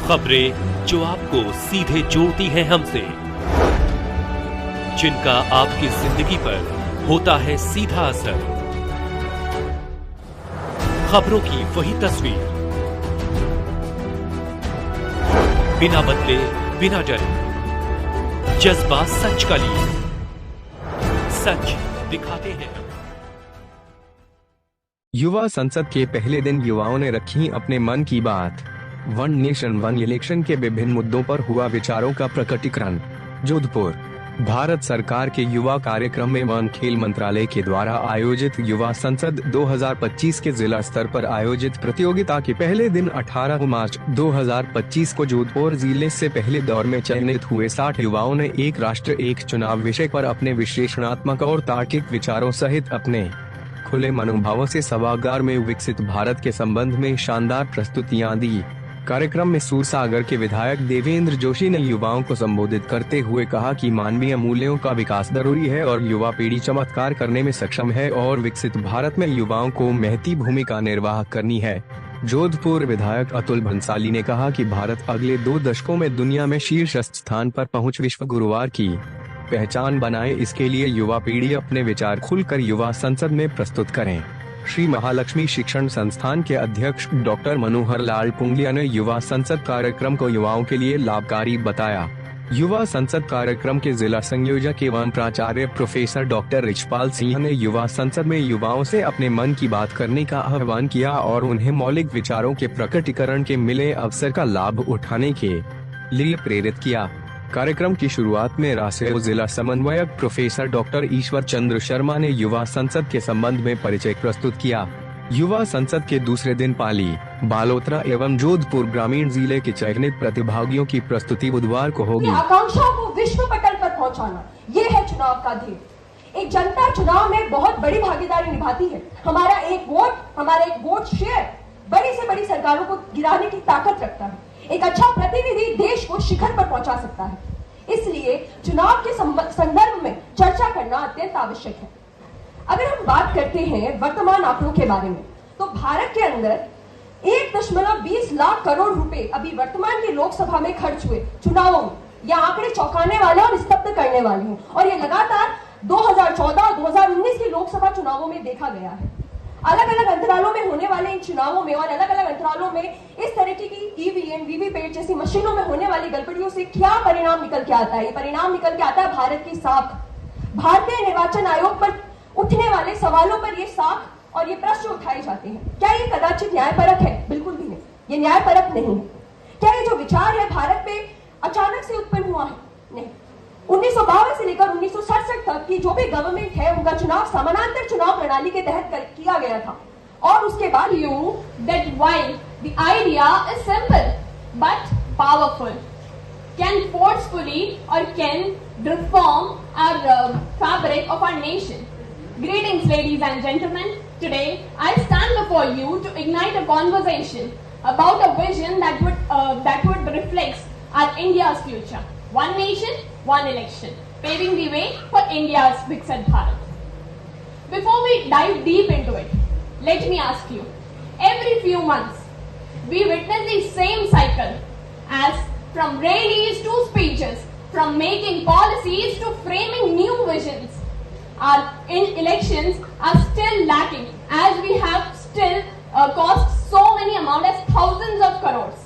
खबरें जो आपको सीधे जोड़ती हैं हमसे, जिनका आपकी जिंदगी पर होता है सीधा असर। खबरों की वही तस्वीर, बिना बदले बिना डरे, जज्बा सच का लिए, सच दिखाते हैं। युवा संसद के पहले दिन युवाओं ने रखी अपने मन की बात। वन नेशन वन इलेक्शन के विभिन्न मुद्दों पर हुआ विचारों का प्रकटीकरण। जोधपुर। भारत सरकार के युवा कार्यक्रम में वन खेल मंत्रालय के द्वारा आयोजित युवा संसद 2025 के जिला स्तर पर आयोजित प्रतियोगिता के पहले दिन 18 मार्च 2025 को जोधपुर जिले से पहले दौर में चयनित हुए 60 युवाओं ने एक राष्ट्र एक चुनाव विषय पर अपने विश्लेषणात्मक और तार्किक विचारों सहित अपने खुले मनोभावों से सभागार में विकसित भारत के संबंध में शानदार प्रस्तुतियां दी। कार्यक्रम में सूरसागर के विधायक देवेंद्र जोशी ने युवाओं को संबोधित करते हुए कहा कि मानवीय मूल्यों का विकास जरूरी है और युवा पीढ़ी चमत्कार करने में सक्षम है और विकसित भारत में युवाओं को महती भूमिका निर्वाह करनी है। जोधपुर विधायक अतुल भंसाली ने कहा कि भारत अगले 2 दशकों में दुनिया में शीर्ष स्थान पर पहुंच विश्व गुरुवार की पहचान बनाए। इसके लिए युवा पीढ़ी अपने विचार खुलकर युवा संसद में प्रस्तुत करें। श्री महालक्ष्मी शिक्षण संस्थान के अध्यक्ष डॉक्टर मनोहर लाल पुंगलिया ने युवा संसद कार्यक्रम को युवाओं के लिए लाभकारी बताया। युवा संसद कार्यक्रम के जिला संयोजक एवं प्राचार्य प्रोफेसर डॉक्टर रिचपाल सिंह ने युवा संसद में युवाओं से अपने मन की बात करने का आह्वान किया और उन्हें मौलिक विचारों के प्रकटीकरण के मिले अवसर का लाभ उठाने के लिए प्रेरित किया। कार्यक्रम की शुरुआत में रासैया जिला समन्वयक प्रोफेसर डॉक्टर ईश्वर चंद्र शर्मा ने युवा संसद के संबंध में परिचय प्रस्तुत किया। युवा संसद के दूसरे दिन पाली, बालोतरा एवं जोधपुर ग्रामीण जिले के चयनित प्रतिभागियों की प्रस्तुति बुधवार को होगी। आकांक्षाओं को विश्व पटल पर पहुंचाना, ये है चुनाव का ध्येय। एक जनता चुनाव में बहुत बड़ी भागीदारी निभाती है। हमारा एक वोट शेयर बड़ी से बड़ी सरकारों को गिराने की ताकत रखता है। एक अच्छा प्रतिनिधि देश को शिखर पर पहुंचा सकता है। इसलिए चुनाव के संदर्भ में चर्चा करना अत्यंत आवश्यक है। अगर हम बात करते हैं वर्तमान आंकड़ों के बारे में, तो भारत के अंदर 1.20 लाख करोड़ रुपए अभी वर्तमान के लोकसभा में खर्च हुए चुनावों में। यह आंकड़े चौंकाने वाले और स्तब्ध करने वाले हैं और ये लगातार 2014 और 2019 के लोकसभा चुनावों में देखा गया है। अलग अलग अंतरालों में होने वाले इन चुनावों में और अलग अलग अंतरालों में इस तरह की ईवीएम, वीवीपैट जैसी मशीनों में होने वाली गड़बड़ियों से क्या परिणाम निकल के आता है? ये परिणाम निकल के आता है भारत की साख। भारतीय निर्वाचन आयोग पर उठने वाले सवालों पर ये साख और ये प्रश्न उठाए जाते हैं। क्या ये कदाचित न्यायपरक है? बिल्कुल भी नहीं, ये न्यायपरक नहीं है। क्या ये जो विचार है भारत में अचानक से उत्पन्न हुआ है? नहीं। 1952 से लेकर 1967 तक की जो भी गवर्नमेंट है, उनका चुनाव समानांतर चुनाव प्रणाली के तहत किया गया था। और उसके बाद that while the idea is simple but powerful, can forcefully or can reform our fabric of our nation. Greetings, ladies and gentlemen. Today I stand before you to ignite a conversation about a vision that would reflect our India's future. One nation, one election, paving the way for India's Viksit Bharat. Before we dive deep into it, let me ask you, every few months, we witness the same cycle as from rallies to speeches, from making policies to framing new visions. Our elections are still lacking as we have still cost so many amount as thousands of crores.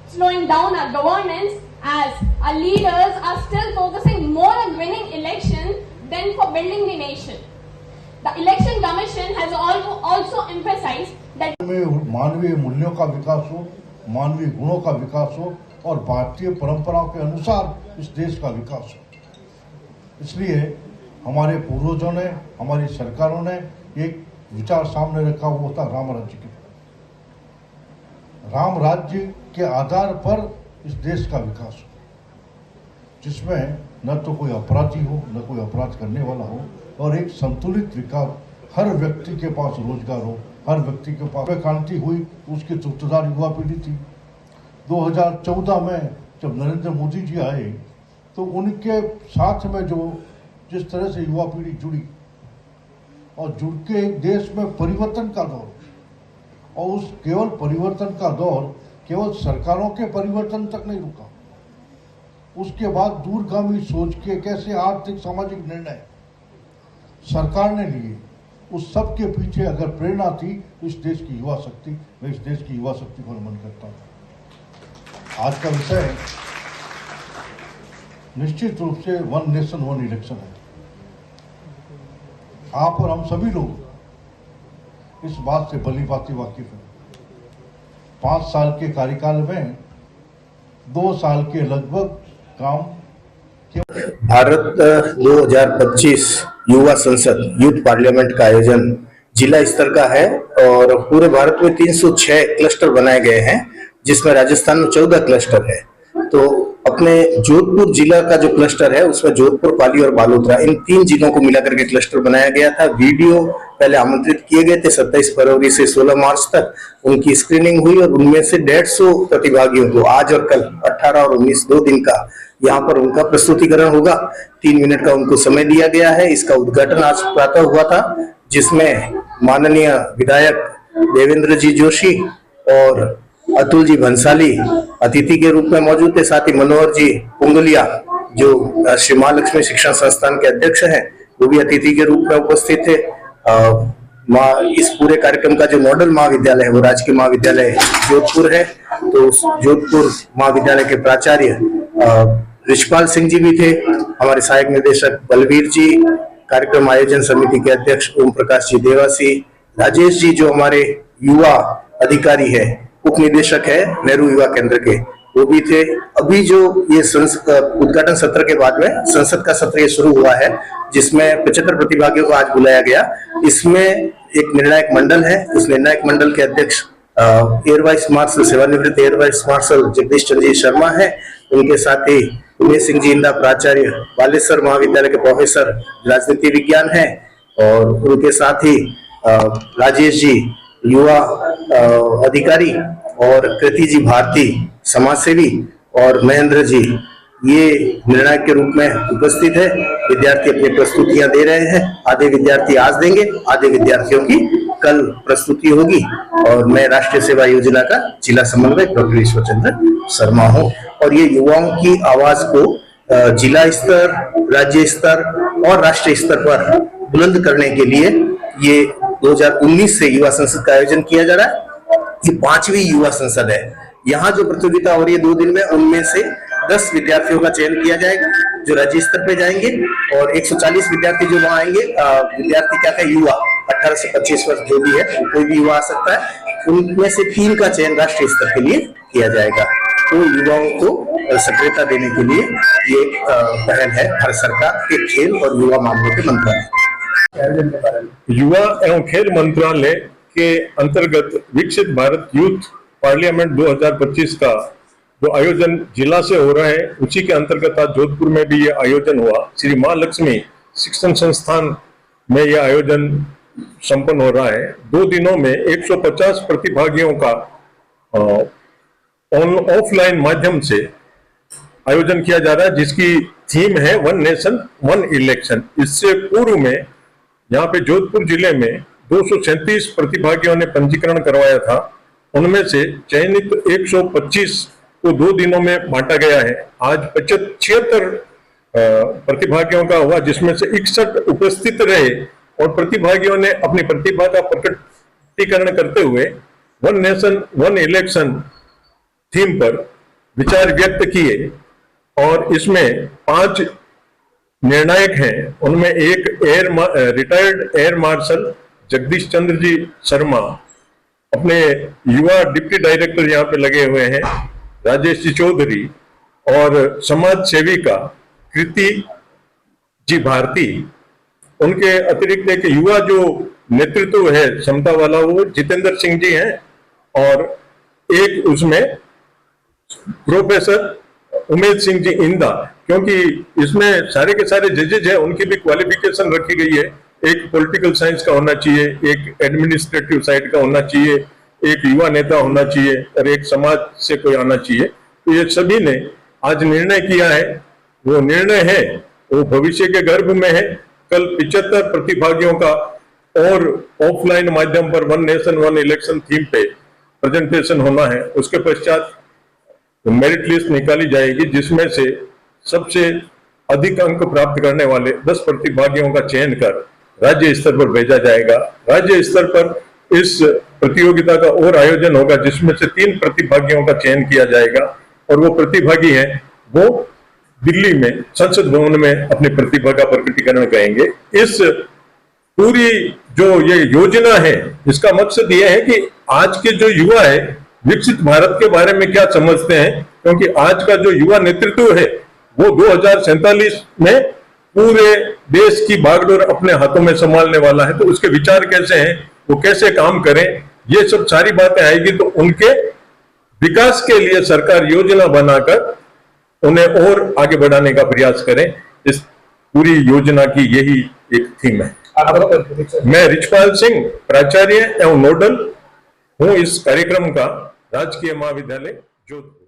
Slowing down our governance as our leaders are still focusing more on winning elections than for building the nation. The Election Commission has also emphasized that मानवीय मूल्यों का विकास हो, मानवीय गुणों का विकास हो और भारतीय परंपराओं के अनुसार इस देश का विकास हो। इसलिए हमारे पूर्वजों ने, हमारी सरकारों ने एक विचार सामने रखा, वो था राम राज्य की। राम राज्य के आधार पर इस देश का विकास हो, जिसमें न तो कोई अपराधी हो, न कोई अपराध करने वाला हो और एक संतुलित विकास, हर व्यक्ति के पास रोजगार हो, हर व्यक्ति के पास क्रांति हुई, उसकी तुर्तदार युवा पीढ़ी थी। 2014 में जब नरेंद्र मोदी जी आए तो उनके साथ में जिस तरह से युवा पीढ़ी जुड़ी और जुड़ के एक देश में परिवर्तन का दौर, और उस केवल परिवर्तन का दौर केवल सरकारों के परिवर्तन तक नहीं रुका, उसके बाद दूरगामी सोच के कैसे आर्थिक सामाजिक निर्णय सरकार ने लिए, उस सब के पीछे अगर प्रेरणा थी तो इस देश की युवा शक्ति, मैं इस देश की युवा शक्ति को नमन करता हूं। आज का विषय निश्चित रूप से वन नेशन वन इलेक्शन है। आप और हम सभी लोग इस बात से भली भांति वाकिफ हैं। 5 साल के कार्यकाल में 2 साल के लगभग काम भारत 2025 युवा संसद यूथ पार्लियामेंट का आयोजन जिला स्तर का है और पूरे भारत में 306 क्लस्टर बनाए गए हैं, जिसमें राजस्थान में 14 क्लस्टर है। तो अपने जोधपुर जिला का जो क्लस्टर है उसमें जोधपुर, पाली और बालोतरा, इन 3 जिलों को मिलाकर के क्लस्टर बनाया गया था। वीडियो पहले आमंत्रित किए गए थे 27 फरवरी से 16 मार्च तक, उनकी स्क्रीनिंग हुई और उनमें से 150 प्रतिभागियों को आज और कल 18 और 19 2 दिन का यहाँ पर उनका प्रस्तुतिकरण होगा। 3 मिनट का उनको समय दिया गया है। इसका उद्घाटन आज प्रातः हुआ था, जिसमें माननीय विधायक देवेंद्र जी जोशी और अतुल जी भंसाली अतिथि के रूप में मौजूद थे। साथ ही मनोहर जी पुंगलिया जो श्री महालक्ष्मी शिक्षण संस्थान के अध्यक्ष हैं, वो भी अतिथि के रूप में उपस्थित थे। इस पूरे कार्यक्रम का जो नोडल महाविद्यालय है वो राजकीय महाविद्यालय जोधपुर है। तो जोधपुर महाविद्यालय के प्राचार्य रिशपाल सिंह जी भी थे, हमारे सहायक निदेशक बलवीर जी, कार्यक्रम आयोजन समिति के अध्यक्ष ओम प्रकाश जी देवासी, राजेश जी जो हमारे युवा अधिकारी है, उप निदेशक है नेहरू युवा केंद्र के, वो भी थे। अभी जो ये उद्घाटन सत्र के बाद में संसद का सत्र ये शुरू हुआ है, जिसमें 75 प्रतिभागियों को आज बुलाया गया। इसमें एक निर्णायक मंडल है, उस निर्णायक मंडल के अध्यक्ष एयर वाइस मार्शल, सेवानिवृत्त air vice marshal Jagdish Chandra ji Sharma है। उनके साथ ही उमेश सिंह जी इंदा प्राचार्य बालेश्वर महाविद्यालय के प्रोफेसर राजनीति विज्ञान है, और उनके साथ ही राजेश जी युवा अधिकारी और कृति जी भारती समाजसेवी और महेंद्र जी ये निर्णायक के रूप में उपस्थित है। विद्यार्थी अपनी प्रस्तुतियां दे रहे हैं। आधे विद्यार्थी आज देंगे, आधे विद्यार्थियों की कल प्रस्तुति होगी। और मैं राष्ट्रीय सेवा योजना का जिला समन्वयक डॉक्टर ईश्वर चंद्र शर्मा हूँ, और ये युवाओं की आवाज को जिला स्तर, राज्य स्तर और राष्ट्रीय स्तर पर बुलंद करने के लिए ये 2019 से युवा संसद का आयोजन किया जा रहा है। ये 5वीं युवा संसद है। यहाँ जो प्रतियोगिता हो रही है 2 दिन में, उनमें से 10 विद्यार्थियों का चयन किया जाएगा जो राज्य स्तर पे जाएंगे, और 140 विद्यार्थी जो वहाँ आएंगे। विद्यार्थी क्या है, युवा 18 से 25 वर्ष जो भी है, कोई भी युवा आ सकता है। उनमें से 3 का चयन राष्ट्रीय स्तर के लिए किया जाएगा। तो युवाओं को सक्रियता देने के लिए ये पहल है भारत सरकार के खेल और युवा मामलों के मंत्रालय। युवा एवं खेल मंत्रालय के अंतर्गत विकसित भारत यूथ पार्लियामेंट 2025 का जो आयोजन जिला से हो रहा है, उसी के अंतर्गत आज जोधपुर में भी ये आयोजन हुआ। श्री महालक्ष्मी शिक्षण संस्थान में यह आयोजन संपन्न हो रहा है। 2 दिनों में 150 प्रतिभागियों का ऑफलाइन माध्यम से आयोजन किया जा रहा है, जिसकी थीम है वन नेशन वन इलेक्शन। इससे पूर्व में यहाँ पे जोधपुर जिले में 237 प्रतिभागियों ने पंजीकरण करवाया था। उनमें से चयनित 125 को 2 दिनों में बांटा गया है। आज 76 प्रतिभागियों का हुआ, जिसमें से 61 उपस्थित रहे और प्रतिभागियों ने अपनी प्रतिभा का प्रकटीकरण करते हुए one nation one election theme पर विचार व्यक्त किए। और इसमें 5 निर्णायक हैं, उनमें एक retired air marshal Jagdish Chandra ji Sharma, अपने युवा डिप्टी डायरेक्टर यहाँ पे लगे हुए हैं राजेश जी चौधरी, और समाज सेविका कृति जी भारती। उनके अतिरिक्त एक युवा जो नेतृत्व है क्षमता वाला, वो जितेंद्र सिंह जी हैं, और एक उसमें प्रोफेसर उमेश सिंह जी इंदा। क्योंकि इसमें सारे के सारे जजेज हैं, उनकी भी क्वालिफिकेशन रखी गई है। एक पॉलिटिकल साइंस का होना चाहिए, एक एडमिनिस्ट्रेटिव साइड का होना चाहिए, एक युवा नेता होना चाहिए और एक समाज से कोई आना चाहिए। तो ये सभी ने आज निर्णय किया है। वो निर्णय है वो भविष्य के गर्भ में है। कल 75 प्रतिभागियों का और ऑफलाइन माध्यम पर one nation one election theme पे प्रेजेंटेशन होना है। उसके पश्चात मेरिट लिस्ट निकाली जाएगी, जिसमें से सबसे अधिक अंक प्राप्त करने वाले 10 प्रतिभागियों का चयन कर राज्य स्तर पर भेजा जाएगा। राज्य स्तर पर इस प्रतियोगिता का और आयोजन होगा, जिसमें से 3 प्रतिभागियों का चयन किया जाएगा और वो प्रतिभागी हैं वो दिल्ली में संसद भवन में अपनी प्रतिभा का प्रकटीकरण करेंगे। इस पूरी जो ये योजना है, इसका मकसद ये है कि आज के जो युवा है विकसित भारत के बारे में क्या समझते हैं, क्योंकि आज का जो युवा नेतृत्व है वो 2047 में पूरे देश की बागडोर अपने हाथों में संभालने वाला है। तो उसके विचार कैसे हैं, वो कैसे काम करें, ये सब सारी बातें आएगी। तो उनके विकास के लिए सरकार योजना बनाकर उन्हें और आगे बढ़ाने का प्रयास करें। इस पूरी योजना की यही एक थीम है। मैं रिचपाल सिंह, प्राचार्य एवं नोडल हूं इस कार्यक्रम का, राजकीय महाविद्यालय जोधपुर।